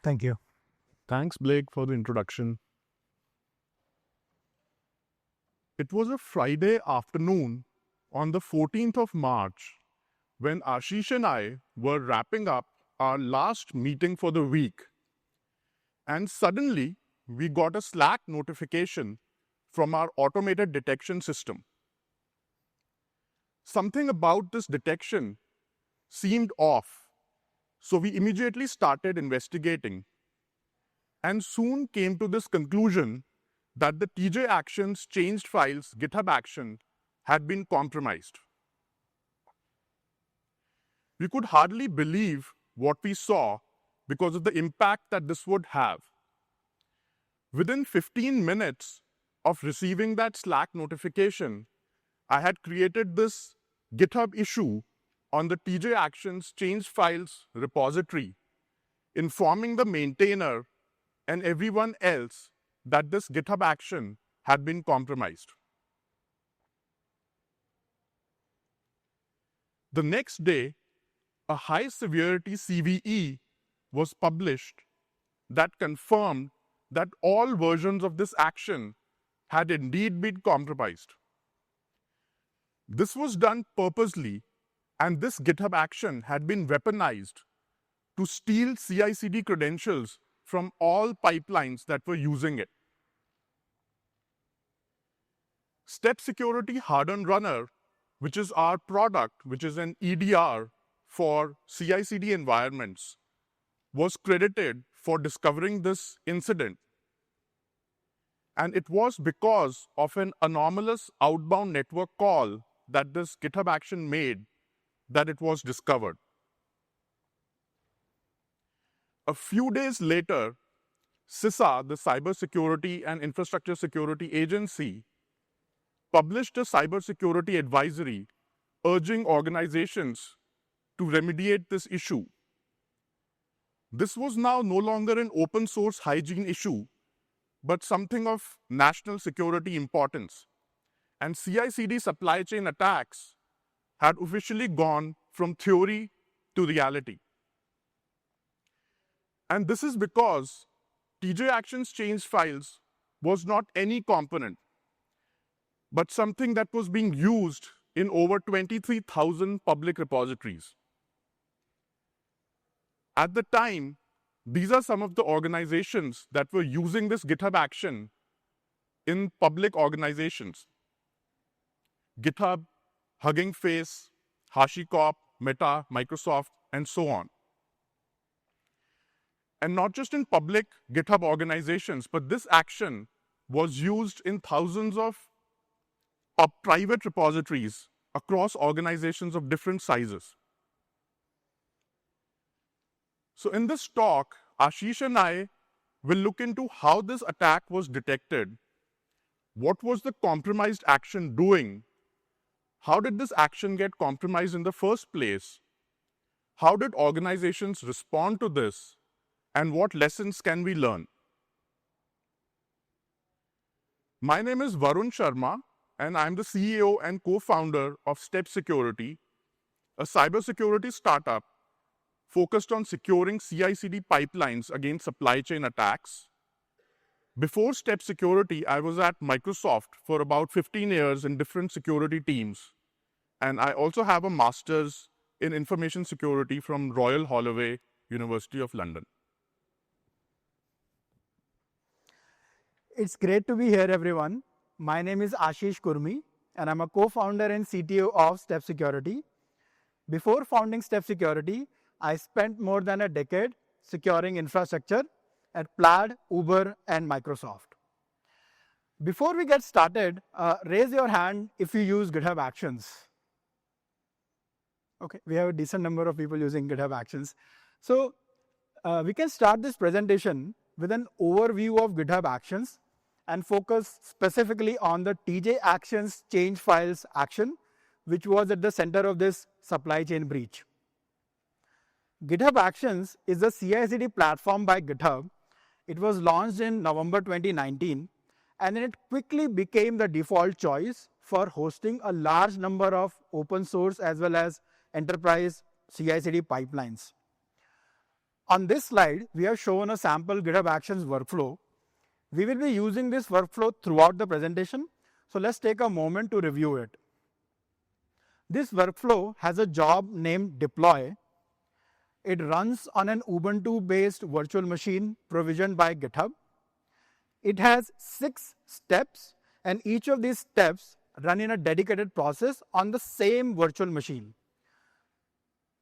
Thank you. Thanks, Blake, for the introduction. It was a Friday afternoon on the 14th of March when Ashish and I were wrapping up our last meeting for the week. And suddenly, we got a Slack notification from our automated detection system. Something about this detection seemed off, so we immediately started investigating and soon came to this conclusion that the TJ Action's changed files GitHub Action had been compromised. We could hardly believe what we saw because of the impact that this would have. Within 15 minutes of receiving that Slack notification, I had created this GitHub issue on the TJ Action's changed files repository, informing the maintainer and everyone else that this GitHub action had been compromised. The next day, a high-severity CVE was published that confirmed that all versions of this action had indeed been compromised. This was done purposely, and this GitHub action had been weaponized to steal CI/CD credentials from all pipelines that were using it. Step Security Hardened Runner, which is our product, which is an EDR for CI/CD environments, was credited for discovering this incident. And it was because of an anomalous outbound network call that this GitHub action made that it was discovered. A few days later, CISA, the Cybersecurity and Infrastructure Security Agency, published a cybersecurity advisory urging organizations to remediate this issue. This was now no longer an open source hygiene issue, but something of national security importance. And CI/CD supply chain attacks had officially gone from theory to reality. And this is because TJ Action's changed files was not any component, but something that was being used in over 23,000 public repositories. At the time, these are some of the organizations that were using this GitHub action in public organizations: GitHub, Hugging Face, HashiCorp, Meta, Microsoft, and so on. And not just in public GitHub organizations, but this action was used in thousands of private repositories across organizations of different sizes. So in this talk, Ashish and I will look into how this attack was detected, what was the compromised action doing, how did this action get compromised in the first place, how did organizations respond to this, and what lessons can we learn. My name is Varun Sharma, and I'm the CEO and co-founder of Step Security, a cybersecurity startup focused on securing CI/CD pipelines against supply chain attacks. Before Step Security, I was at Microsoft for about 15 years in different security teams. And I also have a master's in information security from Royal Holloway, University of London. It's great to be here, everyone. My name is Ashish Kurmi, and I'm a co-founder and CTO of Step Security. Before founding Step Security, I spent more than a decade securing infrastructure at Plaid, Uber, and Microsoft. Before we get started, raise your hand if you use GitHub Actions. Okay, we have a decent number of people using GitHub Actions. So we can start this presentation with an overview of GitHub Actions and focus specifically on the TJ Actions change files action, which was at the center of this supply chain breach. GitHub Actions is a CI/CD platform by GitHub. It was launched in November 2019, and it quickly became the default choice for hosting a large number of open source as well as enterprise CI/CD pipelines. On this slide, we have shown a sample GitHub Actions workflow. We will be using this workflow throughout the presentation, so let's take a moment to review it. This workflow has a job named deploy. It runs on an Ubuntu-based virtual machine provisioned by GitHub. It has 6 steps, and each of these steps run in a dedicated process on the same virtual machine.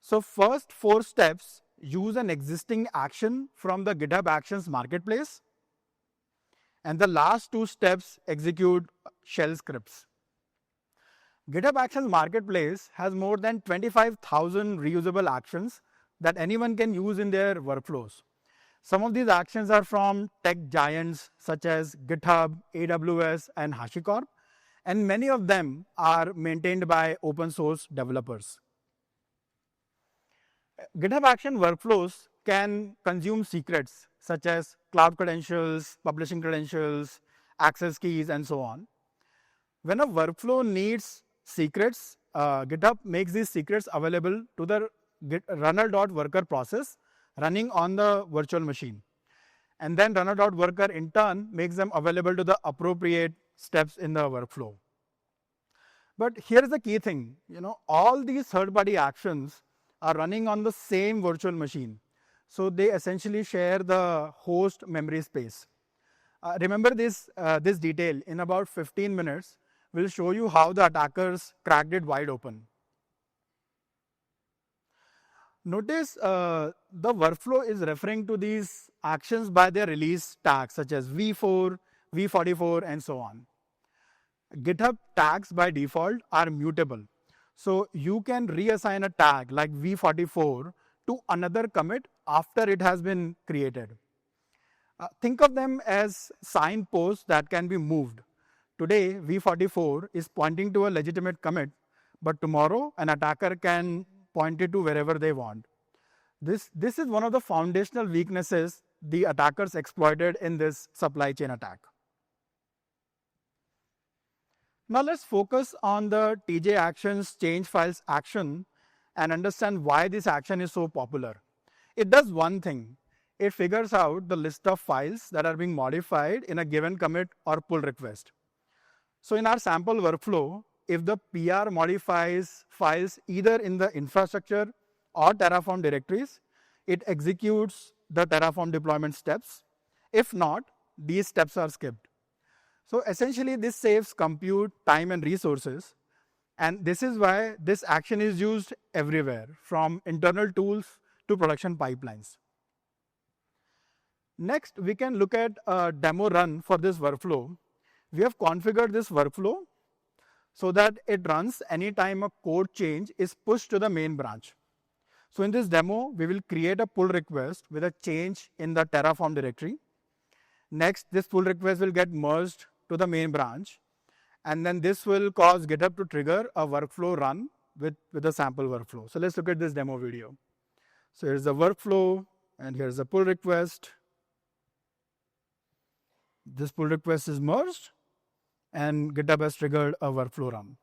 So first 4 steps use an existing action from the GitHub Actions marketplace, and the last 2 steps execute shell scripts. GitHub Actions marketplace has more than 25,000 reusable actions that anyone can use in their workflows. Some of these actions are from tech giants such as GitHub, AWS, and HashiCorp, and many of them are maintained by open source developers. GitHub Action workflows can consume secrets such as cloud credentials, publishing credentials, access keys, and so on. When a workflow needs secrets, GitHub makes these secrets available to the runner.worker process running on the virtual machine. And then runner.worker in turn makes them available to the appropriate steps in the workflow. But here's the key thing, all these third-party actions are running on the same virtual machine. So they essentially share the host memory space. Remember this detail. In about 15 minutes, we'll show you how the attackers cracked it wide open. Notice the workflow is referring to these actions by their release tags such as v4, v44, and so on. GitHub tags by default are mutable. So you can reassign a tag like v44 to another commit after it has been created. Think of them as signposts that can be moved. Today, v44 is pointing to a legitimate commit, but tomorrow an attacker can point it to wherever they want. This is one of the foundational weaknesses the attackers exploited in this supply chain attack. Now let's focus on the TJ Actions change files action and understand why this action is so popular. It does one thing. It figures out the list of files that are being modified in a given commit or pull request. So in our sample workflow, if the PR modifies files either in the infrastructure or Terraform directories, it executes the Terraform deployment steps. If not, these steps are skipped. So essentially, this saves compute, time, and resources. And this is why this action is used everywhere, from internal tools to production pipelines. Next, we can look at a demo run for this workflow. We have configured this workflow so that it runs anytime a code change is pushed to the main branch. So in this demo, we will create a pull request with a change in the Terraform directory. Next, this pull request will get merged to the main branch, and then this will cause GitHub to trigger a workflow run with a sample workflow. So let's look at this demo video. So here's the workflow, and here's the pull request. This pull request is merged, and GitHub has triggered a workflow run.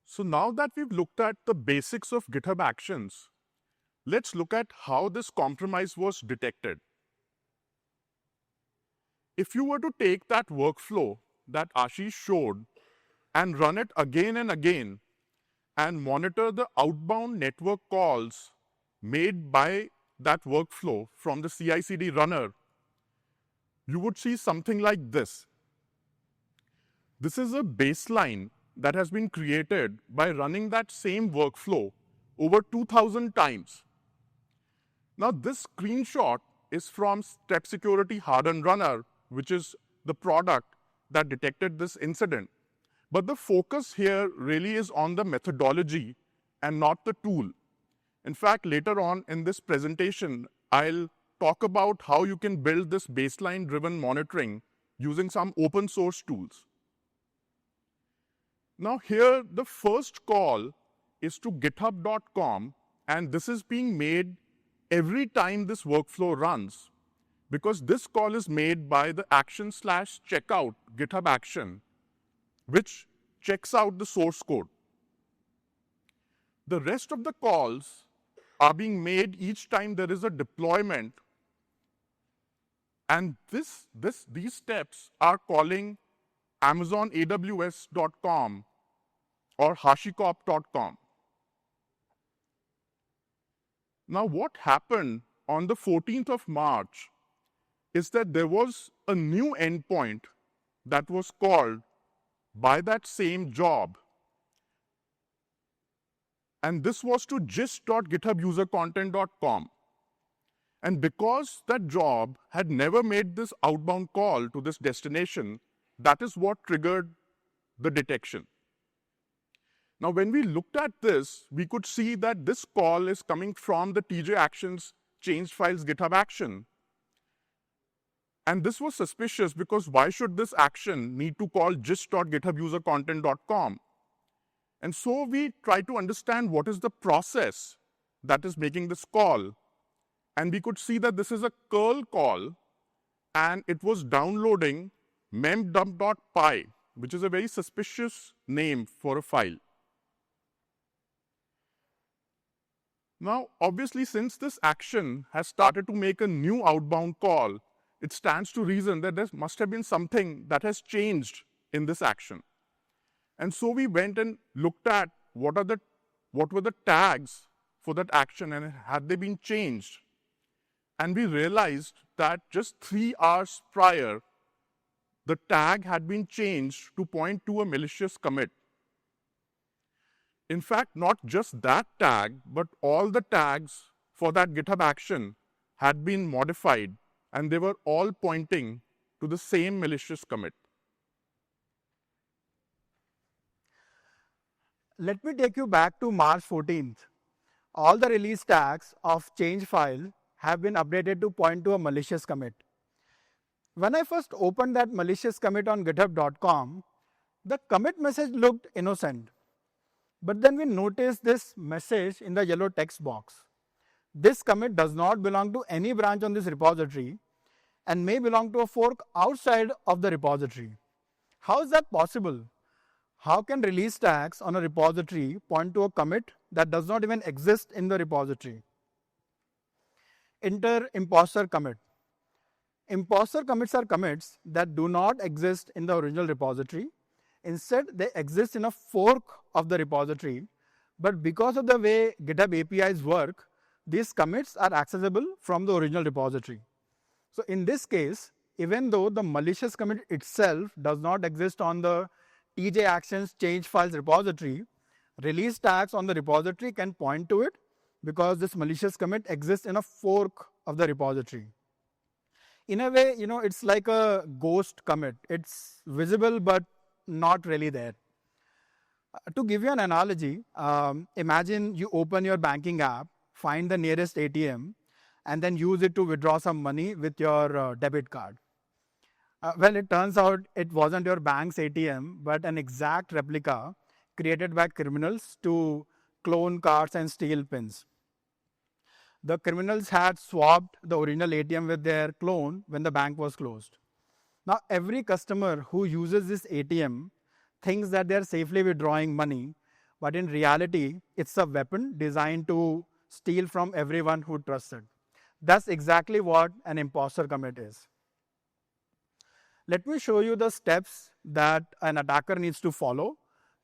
So now that we've looked at the basics of GitHub Actions, let's look at how this compromise was detected. If you were to take that workflow that Ashish showed and run it again and again and monitor the outbound network calls made by that workflow from the CI/CD runner, you would see something like this. This is a baseline that has been created by running that same workflow over 2,000 times. Now, this screenshot is from Step Security Hardened Runner, which is the product that detected this incident. But the focus here really is on the methodology and not the tool. In fact, later on in this presentation, I'll talk about how you can build this baseline-driven monitoring using some open source tools. Now here, the first call is to github.com, and this is being made every time this workflow runs, because this call is made by the action/checkout GitHub action which checks out the source code. The rest of the calls are being made each time there is a deployment, and these steps are calling amazonaws.com or hashicorp.com. Now, what happened on the 14th of March is that there was a new endpoint that was called by that same job. And this was to gist.githubusercontent.com. And because that job had never made this outbound call to this destination, that is what triggered the detection. Now, when we looked at this, we could see that this call is coming from the TJ Actions changed files GitHub action. And this was suspicious because why should this action need to call gist.githubusercontent.com? And so we tried to understand what is the process that is making this call. And we could see that this is a curl call, and it was downloading memdump.py, which is a very suspicious name for a file. Now, obviously, since this action has started to make a new outbound call, it stands to reason that there must have been something that has changed in this action. And so we went and looked at what were the tags for that action and had they been changed. And we realized that just 3 hours prior, the tag had been changed to point to a malicious commit. In fact, not just that tag, but all the tags for that GitHub action had been modified, and they were all pointing to the same malicious commit. Let me take you back to March 14th. All the release tags of change file have been updated to point to a malicious commit. When I first opened that malicious commit on github.com, the commit message looked innocent. But then we noticed this message in the yellow text box. This commit does not belong to any branch on this repository and may belong to a fork outside of the repository. How is that possible? How can release tags on a repository point to a commit that does not even exist in the repository? Enter imposter commit. Imposter commits are commits that do not exist in the original repository. Instead, they exist in a fork of the repository. But because of the way GitHub APIs work, these commits are accessible from the original repository. So in this case, even though the malicious commit itself does not exist on the TJ Actions change files repository, release tags on the repository can point to it because this malicious commit exists in a fork of the repository. In a way, it's like a ghost commit. It's visible but not really there. To give you an analogy, imagine you open your banking app, find the nearest ATM, and then use it to withdraw some money with your debit card. Well, it turns out it wasn't your bank's ATM, but an exact replica created by criminals to clone cards and steal pins. The criminals had swapped the original ATM with their clone when the bank was closed. Now, every customer who uses this ATM thinks that they're safely withdrawing money, but in reality, it's a weapon designed to steal from everyone who trusts it. That's exactly what an imposter commit is. Let me show you the steps that an attacker needs to follow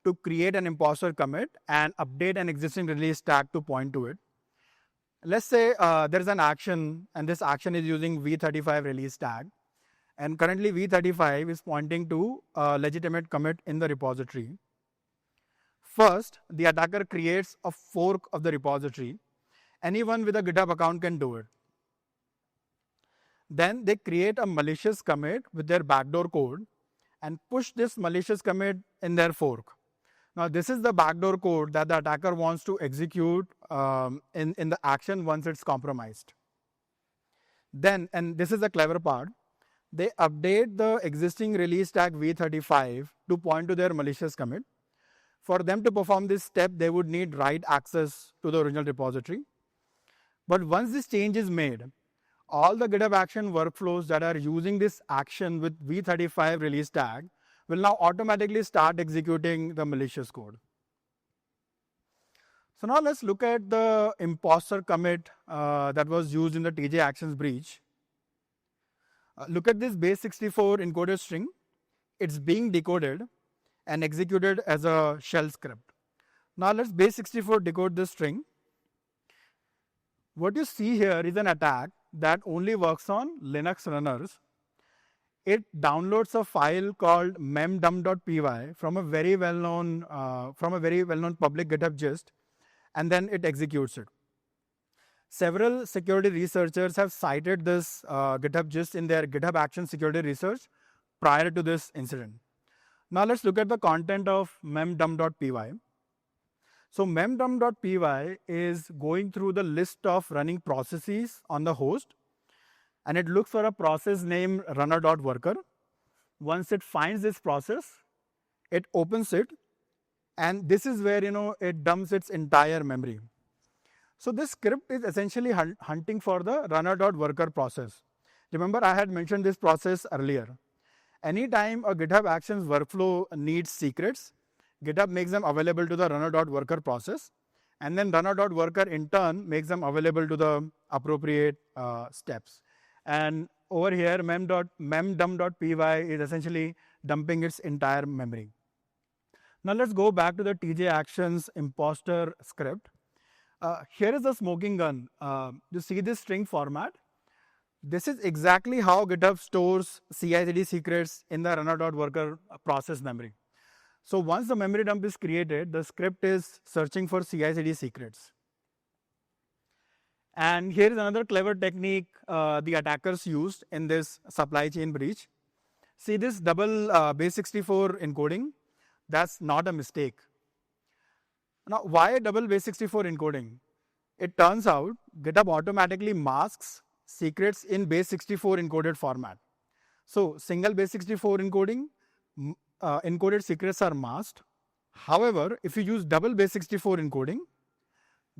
to create an imposter commit and update an existing release tag to point to it. Let's say there's an action, and this action is using v35 release tag. And currently v35 is pointing to a legitimate commit in the repository. First, the attacker creates a fork of the repository. Anyone with a GitHub account can do it. Then they create a malicious commit with their backdoor code and push this malicious commit in their fork. Now, this is the backdoor code that the attacker wants to execute in the action once it's compromised. Then, and this is the clever part, they update the existing release tag v35 to point to their malicious commit. For them to perform this step, they would need write access to the original repository. But once this change is made, all the GitHub Action workflows that are using this action with v35 release tag will now automatically start executing the malicious code. So now let's look at the imposter commit that was used in the TJ actions breach. Look at this base 64 encoded string. It's being decoded and executed as a shell script. Now let's base 64 decode this string. What you see here is an attack that only works on Linux runners. It downloads a file called memdump.py from a very well-known public GitHub gist, and then it executes it. Several security researchers have cited this GitHub gist in their GitHub Action security research prior to this incident. Now let's look at the content of memdump.py. So memdump.py is going through the list of running processes on the host, and it looks for a process named runner.worker. Once it finds this process, it opens it, and this is where it dumps its entire memory. So this script is essentially hunting for the runner.worker process. Remember, I had mentioned this process earlier. Anytime a GitHub Actions workflow needs secrets, GitHub makes them available to the runner.worker process, and then runner.worker in turn makes them available to the appropriate steps. And over here, memdump.py is essentially dumping its entire memory. Now let's go back to the TJ Actions imposter script. Here is the smoking gun. You see this string format? This is exactly how GitHub stores CI/CD secrets in the runner.worker process memory. So once the memory dump is created, the script is searching for CI/CD secrets. And here is another clever technique the attackers used in this supply chain breach. See this double base 64 encoding? That's not a mistake. Now, why double base 64 encoding? It turns out GitHub automatically masks secrets in base 64 encoded format. So single base 64 encoding, encoded secrets are masked. However, if you use double base 64 encoding,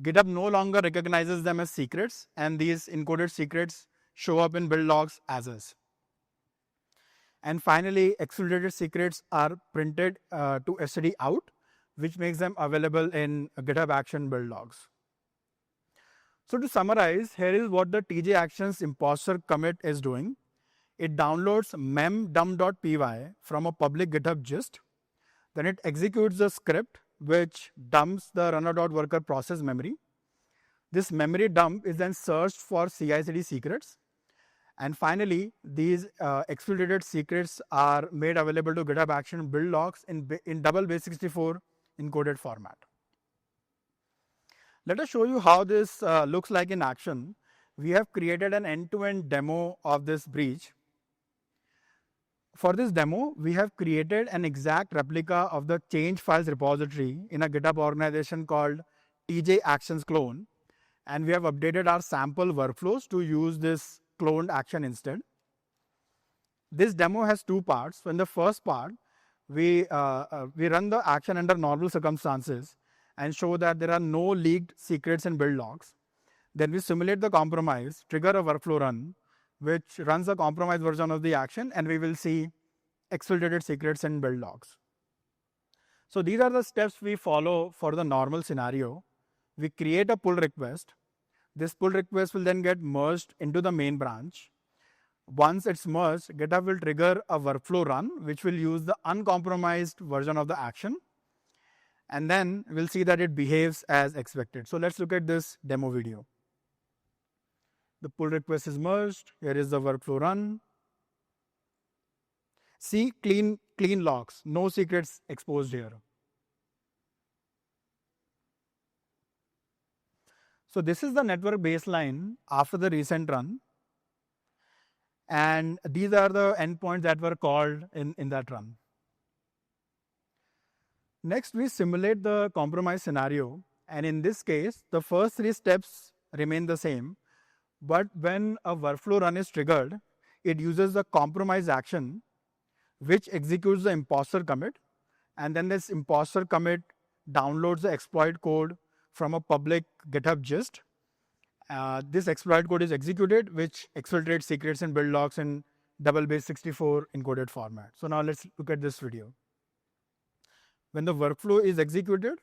GitHub no longer recognizes them as secrets, and these encoded secrets show up in build logs as is. And finally, exfiltrated secrets are printed to std out, which makes them available in GitHub Action build logs. So to summarize, here is what the TJ Actions imposter commit is doing. It downloads memdump.py from a public GitHub gist. Then it executes the script, which dumps the runner.worker process memory. This memory dump is then searched for CI/CD secrets. And finally, these exfiltrated secrets are made available to GitHub Action build logs in double base 64 encoded format. Let us show you how this looks like in action. We have created an end-to-end demo of this breach. For this demo, we have created an exact replica of the change files repository in a GitHub organization called TJ Actions clone, and we have updated our sample workflows to use this cloned action instead. This demo has two parts. So in the first part, we run the action under normal circumstances and show that there are no leaked secrets in build logs. Then we simulate the compromise, trigger a workflow run, which runs a compromised version of the action, and we will see exfiltrated secrets in build logs. So these are the steps we follow for the normal scenario. We create a pull request. This pull request will then get merged into the main branch. Once it's merged, GitHub will trigger a workflow run, which will use the uncompromised version of the action. And then we'll see that it behaves as expected. So let's look at this demo video. The pull request is merged. Here is the workflow run. See, clean logs, no secrets exposed here. So this is the network baseline after the recent run. And these are the endpoints that were called in that run. Next, we simulate the compromise scenario. And in this case, the first three steps remain the same. But when a workflow run is triggered, it uses the compromise action, which executes the imposter commit. And then this imposter commit downloads the exploit code from a public GitHub gist. This exploit code is executed, which exfiltrates secrets in build logs in double base 64 encoded format. So now let's look at this video. When the workflow is executed,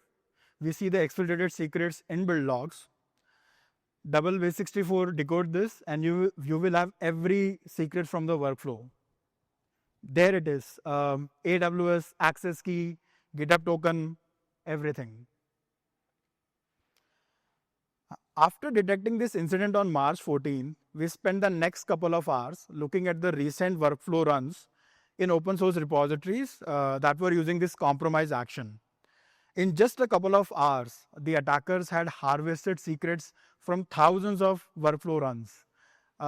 we see the exfiltrated secrets in build logs. Double base 64 decode this, and you will have every secret from the workflow. There it is, AWS, access key, GitHub token, everything. After detecting this incident on March 14, we spent the next couple of hours looking at the recent workflow runs in open source repositories that were using this compromise action. In just a couple of hours, the attackers had harvested secrets from thousands of workflow runs.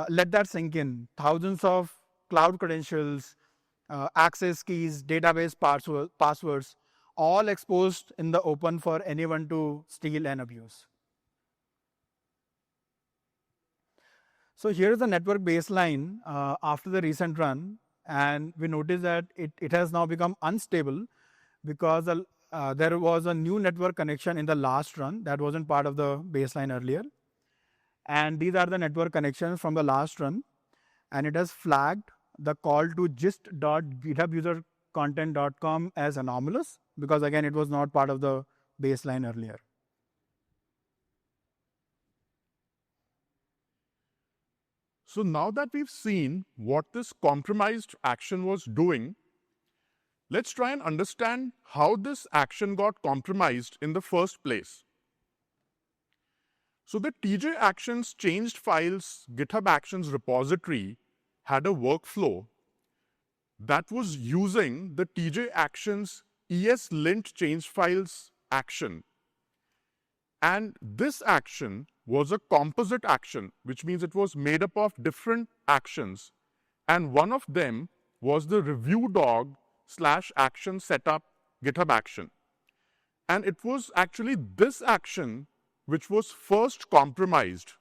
Let that sink in. Thousands of cloud credentials, access keys, database passwords, all exposed in the open for anyone to steal and abuse. So here is the network baseline after the recent run, and we notice that it has now become unstable because there was a new network connection in the last run that wasn't part of the baseline earlier. And these are the network connections from the last run, and it has flagged the call to gist.githubusercontent.com as anomalous because again it was not part of the baseline earlier. So now that we've seen what this compromised action was doing, let's try and understand how this action got compromised in the first place. So the TJ Actions changed files GitHub Actions repository had a workflow that was using the TJ Actions ESLint changed files action. And this action was a composite action, which means it was made up of different actions. And one of them was the review dog / action setup GitHub action. And it was actually this action which was first compromised,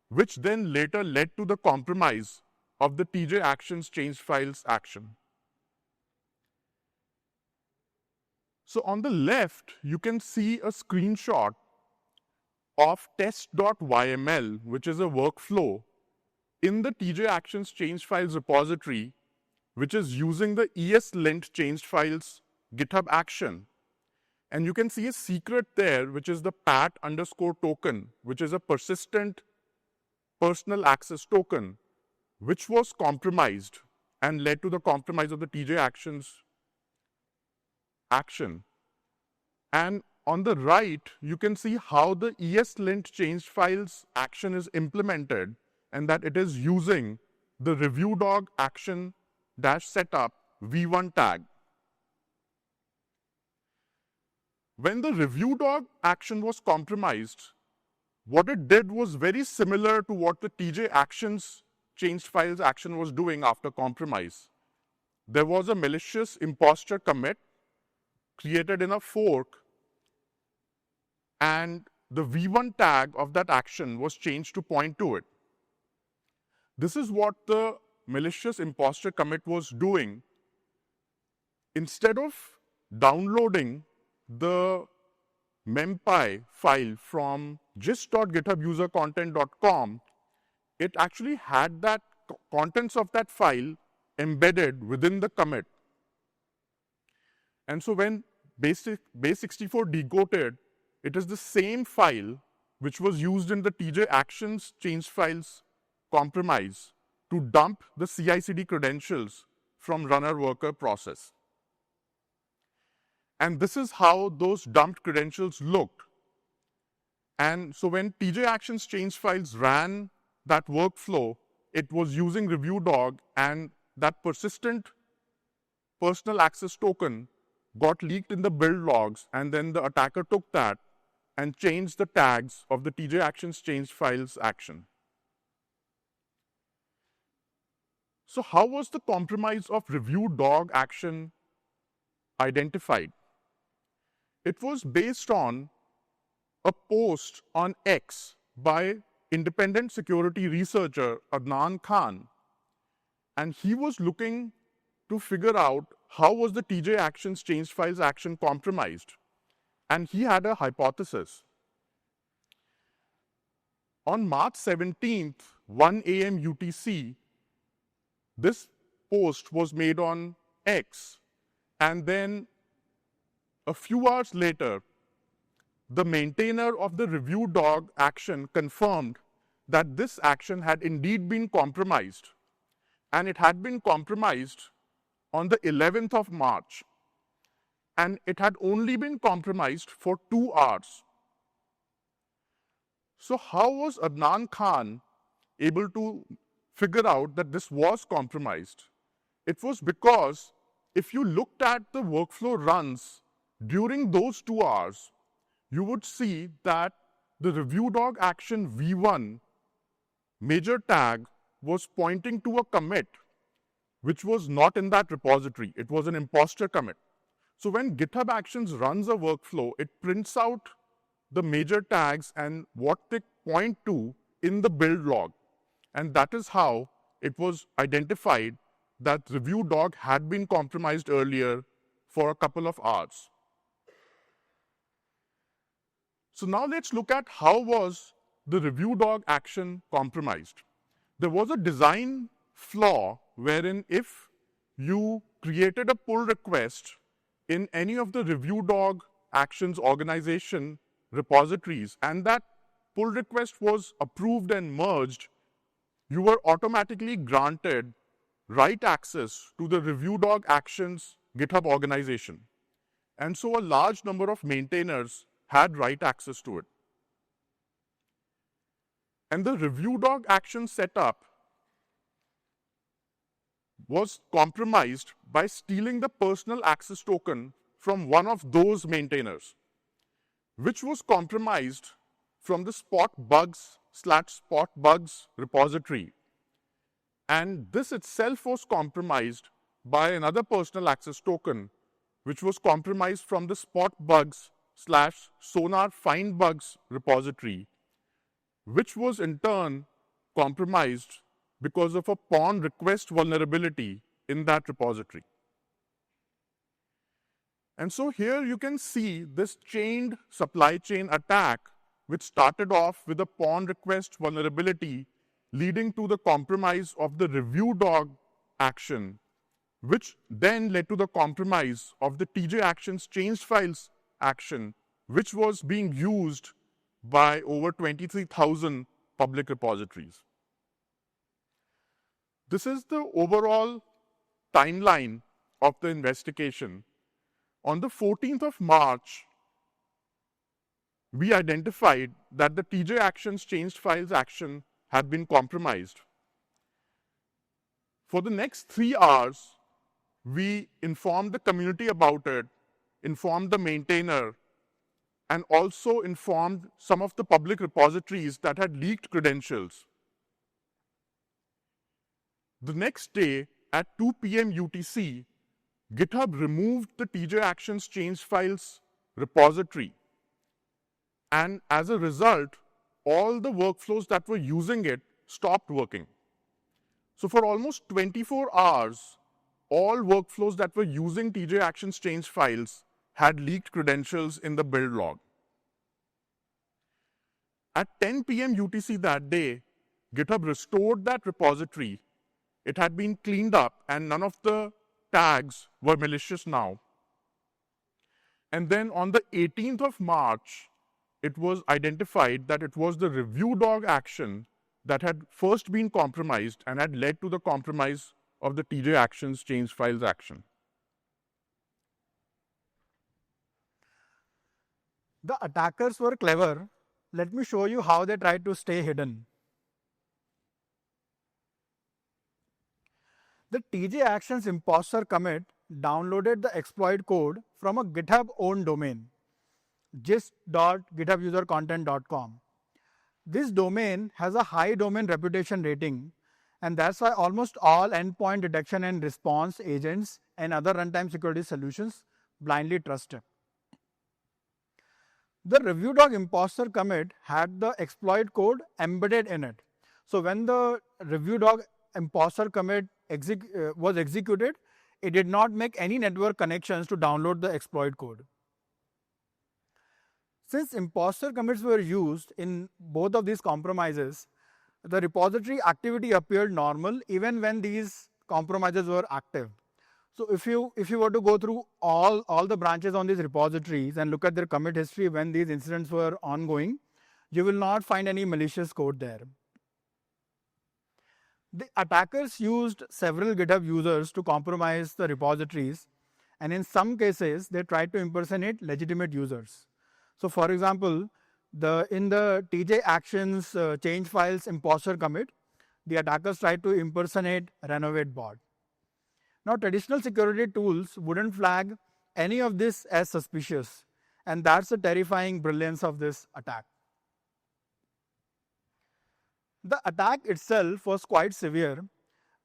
which then later led to the compromise of the TJ Actions changed files action. So on the left, you can see a screenshot of test.yml, which is a workflow in the TJ Actions changed files repository, which is using the ESLint changed files GitHub action. And you can see a secret there, which is the pat_token, which is a persistent personal access token, which was compromised and led to the compromise of the TJ Actions action. And on the right, you can see how the ESLint changed files action is implemented and that it is using the review dog action -setup v1 tag. When the review dog action was compromised, what it did was very similar to what the TJ Actions changed files action was doing after compromise. There was a malicious imposter commit created in a fork, and the v1 tag of that action was changed to point to it. This is what the malicious imposter commit was doing. Instead of downloading the mempy file from gist.githubusercontent.com, it actually had that contents of that file embedded within the commit. And so when base64 decoded, it is the same file which was used in the TJ Actions changed files compromise to dump the CI/CD credentials from runner worker process. And this is how those dumped credentials looked. And so when TJ Actions changed files ran that workflow, it was using review dog, and that persistent personal access token got leaked in the build logs, and then the attacker took that and changed the tags of the TJ Actions changed files action. So how was the compromise of review dog action identified? It was based on a post on X by independent security researcher Adnan Khan, and he was looking to figure out how was the TJ Actions changed files action compromised, and he had a hypothesis. On March 17th, 1 a.m. UTC, this post was made on X, and then a few hours later, the maintainer of the review dog action confirmed that this action had indeed been compromised, and it had been compromised on the 11th of March, and it had only been compromised for 2 hours. So how was Adnan Khan able to figure out that this was compromised? It was because if you looked at the workflow runs during those 2 hours, you would see that the review dog action v1 major tag was pointing to a commit which was not in that repository. It was an imposter commit. So when GitHub Actions runs a workflow, it prints out the major tags and what they point to in the build log. And that is how it was identified that review dog had been compromised earlier for a couple of hours. So now let's look at how was the review dog action compromised. There was a design flaw wherein if you created a pull request in any of the review dog actions organization repositories and that pull request was approved and merged, you were automatically granted write access to the review dog actions GitHub organization. And so a large number of maintainers had write access to it. And the review dog action setup was compromised by stealing the personal access token from one of those maintainers, which was compromised from the spot_bugs repository. And this itself was compromised by another personal access token, which was compromised from the spot_bugs/sonar-find-bugs repository, which was in turn compromised because of a pawn request vulnerability in that repository. And so here you can see this chained supply chain attack, which started off with a pawn request vulnerability leading to the compromise of the review dog action, which then led to the compromise of the TJ Actions changed files action, which was being used by over 23,000 public repositories. This is the overall timeline of the investigation. On the 14th of March, we identified that the TJ Actions changed files action had been compromised. For the next 3 hours, we informed the community about it, informed the maintainer, and also informed some of the public repositories that had leaked credentials. The next day at 2 p.m. UTC, GitHub removed the TJ Actions changed files repository. And as a result, all the workflows that were using it stopped working. So for almost 24 hours, all workflows that were using TJ Actions changed files had leaked credentials in the build log. At 10 p.m. UTC that day, GitHub restored that repository. It had been cleaned up and none of the tags were malicious now. And then on the 18th of March, it was identified that it was the review dog action that had first been compromised and had led to the compromise of the TJ Actions changed files action. The attackers were clever. Let me show you how they tried to stay hidden. The TJ Actions imposter commit downloaded the exploit code from a GitHub-owned domain, gist.githubusercontent.com. This domain has a high domain reputation rating, and that's why almost all endpoint detection and response agents and other runtime security solutions blindly trust it. The review dog imposter commit had the exploit code embedded in it. So when the review dog imposter commit was executed, it did not make any network connections to download the exploit code. Since imposter commits were used in both of these compromises, the repository activity appeared normal even when these compromises were active. So if you were to go through all the branches on these repositories and look at their commit history when these incidents were ongoing, you will not find any malicious code there. The attackers used several GitHub users to compromise the repositories, and in some cases, they tried to impersonate legitimate users. So for example, in the TJ Actions change files imposter commit, the attackers tried to impersonate renovate bot. Now, traditional security tools wouldn't flag any of this as suspicious, and that's the terrifying brilliance of this attack. The attack itself was quite severe,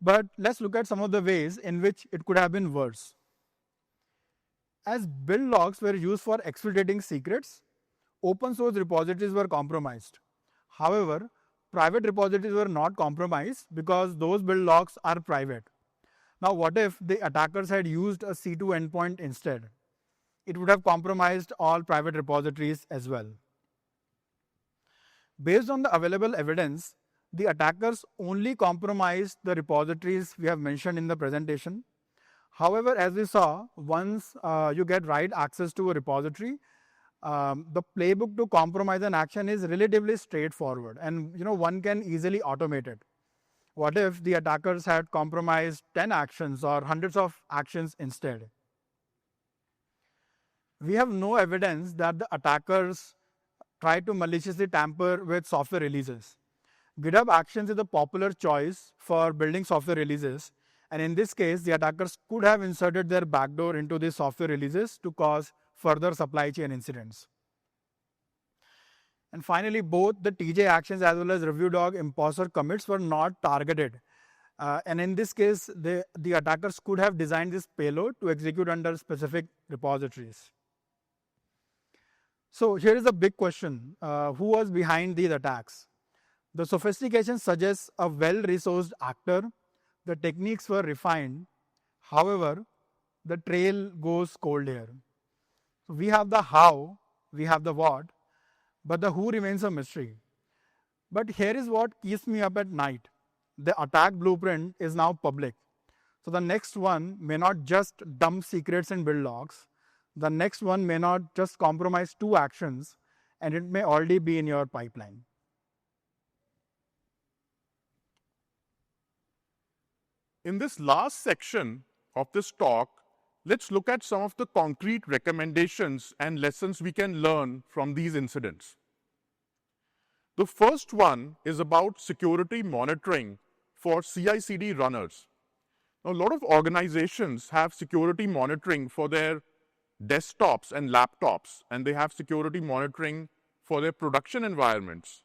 but let's look at some of the ways in which it could have been worse. As build logs were used for exfiltrating secrets, open source repositories were compromised. However, private repositories were not compromised because those build logs are private. Now, what if the attackers had used a C2 endpoint instead? It would have compromised all private repositories as well. Based on the available evidence, the attackers only compromised the repositories we have mentioned in the presentation. However, as we saw, once you get write access to a repository, the playbook to compromise an action is relatively straightforward, and one can easily automate it. What if the attackers had compromised 10 actions or hundreds of actions instead? We have no evidence that the attackers tried to maliciously tamper with software releases. GitHub Actions is a popular choice for building software releases, and in this case, the attackers could have inserted their backdoor into these software releases to cause further supply chain incidents. And finally, both the TJ actions as well as review dog imposter commits were not targeted. And in this case, the attackers could have designed this payload to execute under specific repositories. So here is a big question. Who was behind these attacks? The sophistication suggests a well-resourced actor. The techniques were refined. However, the trail goes cold here. So we have the how, we have the what, but the who remains a mystery. But here is what keeps me up at night. The attack blueprint is now public. So the next one may not just dump secrets and build logs. The next one may not just compromise 2 actions, and it may already be in your pipeline. In this last section of this talk, let's look at some of the concrete recommendations and lessons we can learn from these incidents. The first one is about security monitoring for CI/CD runners. Now, a lot of organizations have security monitoring for their desktops and laptops, and they have security monitoring for their production environments.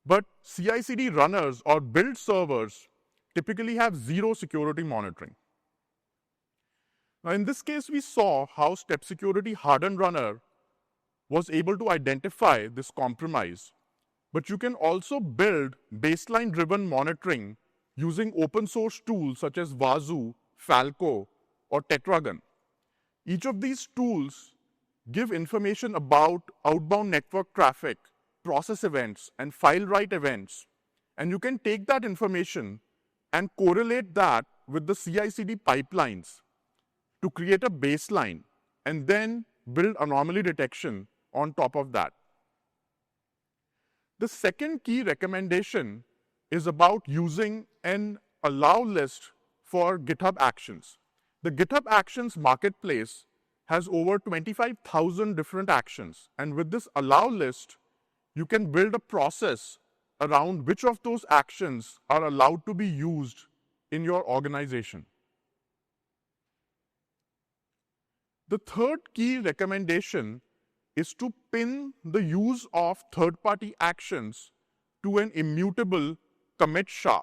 But CI/CD runners or build servers typically have zero security monitoring. Now, in this case, we saw how Step Security Hardened Runner was able to identify this compromise. But you can also build baseline-driven monitoring using open source tools such as Wazoo, Falco, or Tetragon. Each of these tools give information about outbound network traffic, process events, and file write events. And you can take that information and correlate that with the CI/CD pipelines to create a baseline and then build anomaly detection on top of that. The second key recommendation is about using an allow list for GitHub Actions. The GitHub Actions marketplace has over 25,000 different actions, and with this allow list, you can build a process around which of those actions are allowed to be used in your organization. The third key recommendation is to pin the use of third-party actions to an immutable commit SHA.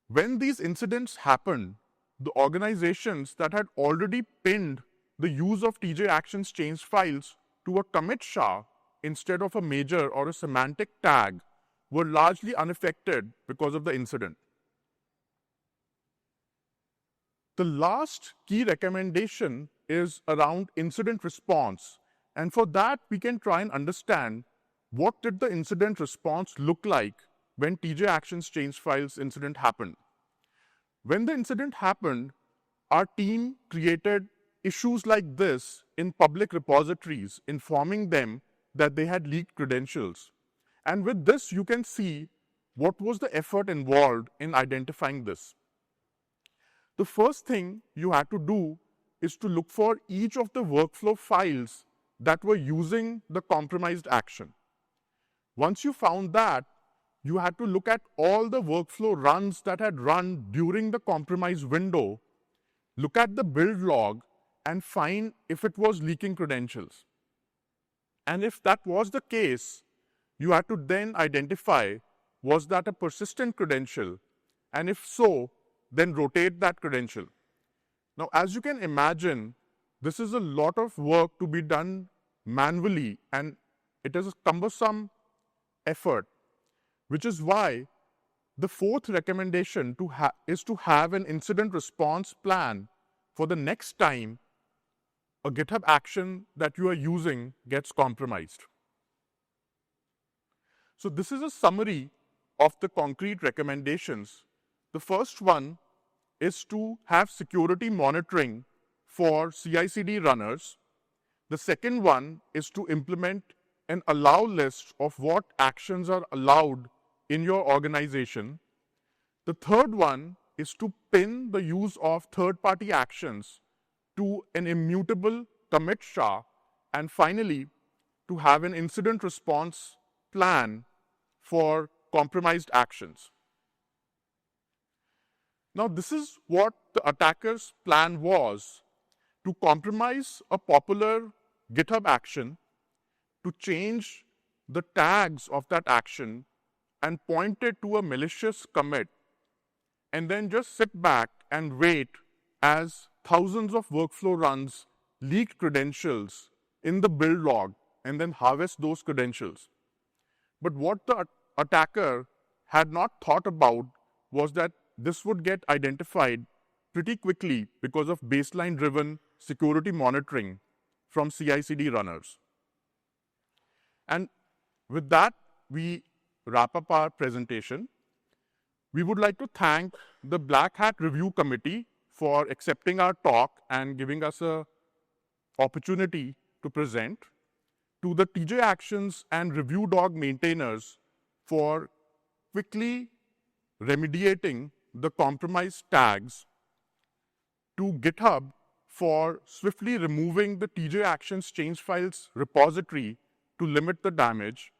When these incidents happened, the organizations that had already pinned the use of TJ Actions change files to a commit SHA instead of a major or a semantic tag were largely unaffected because of the incident. The last key recommendation is around incident response. And for that, we can try and understand what did the incident response look like when TJ Actions change files incident happened. When the incident happened, our team created issues like this in public repositories, informing them that they had leaked credentials. And with this, you can see what was the effort involved in identifying this. The first thing you had to do is to look for each of the workflow files that were using the compromised action. Once you found that, you had to look at all the workflow runs that had run during the compromised window, look at the build log, and find if it was leaking credentials. And if that was the case, you had to then identify, was that a persistent credential? And if so, then rotate that credential. Now, as you can imagine, this is a lot of work to be done manually, and it is a cumbersome effort, which is why the fourth recommendation is to have an incident response plan for the next time a GitHub action that you are using gets compromised. So this is a summary of the concrete recommendations. The first one is to have security monitoring for CI/CD runners. The second one is to implement an allow list of what actions are allowed in your organization. The third one is to pin the use of third-party actions to an immutable commit SHA. And finally, to have an incident response plan for compromised actions. Now, this is what the attacker's plan was: to compromise a popular GitHub action, to change the tags of that action and point it to a malicious commit, and then just sit back and wait as thousands of workflow runs leaked credentials in the build log and then harvest those credentials. But what the attacker had not thought about was that this would get identified pretty quickly because of baseline-driven security monitoring from CI/CD runners. And with that, we wrap up our presentation. We would like to thank the Black Hat Review Committee for accepting our talk and giving us an opportunity to present, to the TJ Actions and Review Dog maintainers for quickly remediating the compromised tags, to GitHub for swiftly removing the TJ Actions change files repository to limit the damage,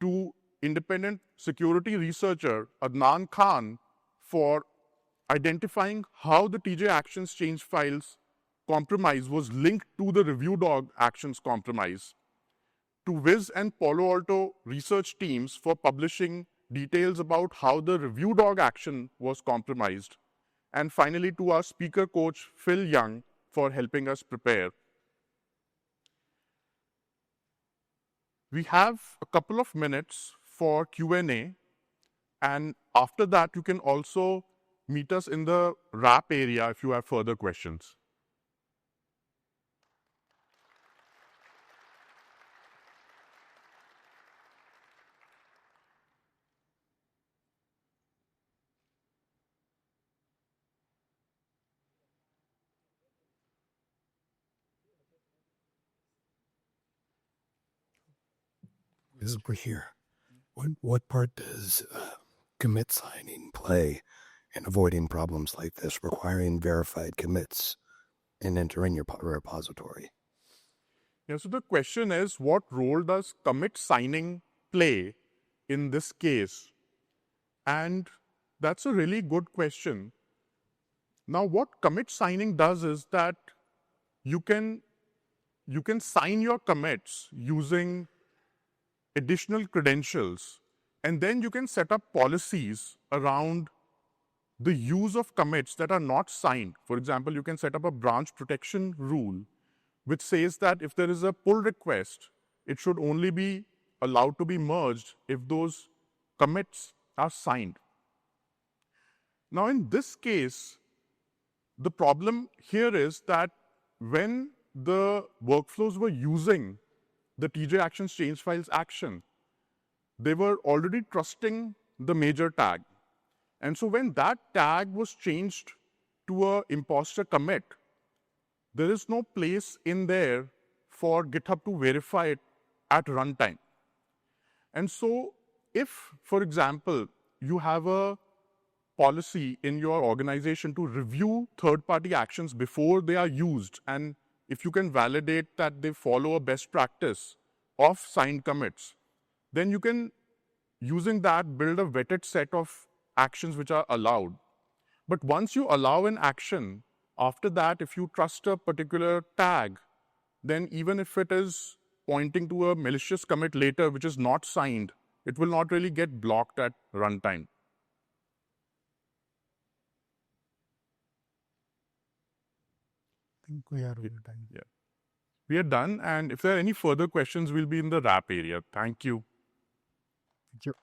to independent security researcher Adnan Khan for identifying how the TJ Actions change files compromise was linked to the Review Dog Actions compromise, to Wiz and Palo Alto research teams for publishing details about how the Review Dog action was compromised, and finally to our speaker coach Phil Young for helping us prepare. We have a couple of minutes for Q&A, and after that you can also meet us in the wrap area if you have further questions. We're here. What part does commit signing play in avoiding problems like this, requiring verified commits and entering your repository? Yeah, so the question is, what role does commit signing play in this case? And that's a really good question. Now, what commit signing does is that you can sign your commits using additional credentials, and then you can set up policies around the use of commits that are not signed. For example, you can set up a branch protection rule, which says that if there is a pull request, it should only be allowed to be merged if those commits are signed. Now, in this case, the problem here is that when the workflows were using the TJ Actions change files action, they were already trusting the major tag. And so when that tag was changed to a imposter commit, there is no place in there for GitHub to verify it at runtime. And so if, for example, you have a policy in your organization to review third-party actions before they are used, and if you can validate that they follow a best practice of signed commits, then you can, using that, build a vetted set of actions which are allowed. But once you allow an action, after that, if you trust a particular tag, then even if it is pointing to a malicious commit later, which is not signed, it will not really get blocked at runtime. I think we are over time. Yeah. We are done, and if there are any further questions, we'll be in the wrap area. Thank you. Thank you.